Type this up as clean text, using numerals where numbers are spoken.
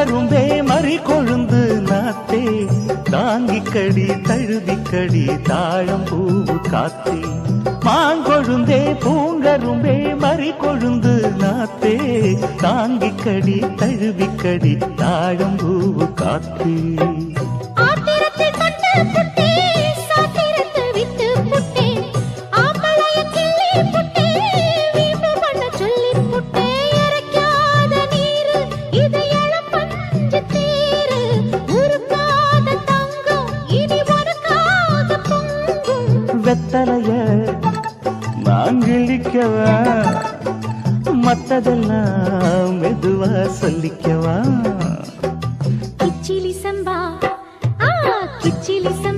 பூங்கரும்பே மறி கொழுந்து நாத்தே தாங்கிக்கடி தழுவிக்கடி தாழம் பூவு காத்தே மாங்கொழுந்தே பூங்கரும்பே மறி கொழுந்து நாத்தே தாங்கிக்கடி தழுவிக்கடி தாழம் பூவு காத்தே வெத்தலைய நான் கிழிக்கவா மத்ததெல்லாம் மெதுவா சொல்லிக்கவா கிச்சிலி சம்பா கிச்சிலி சம்பா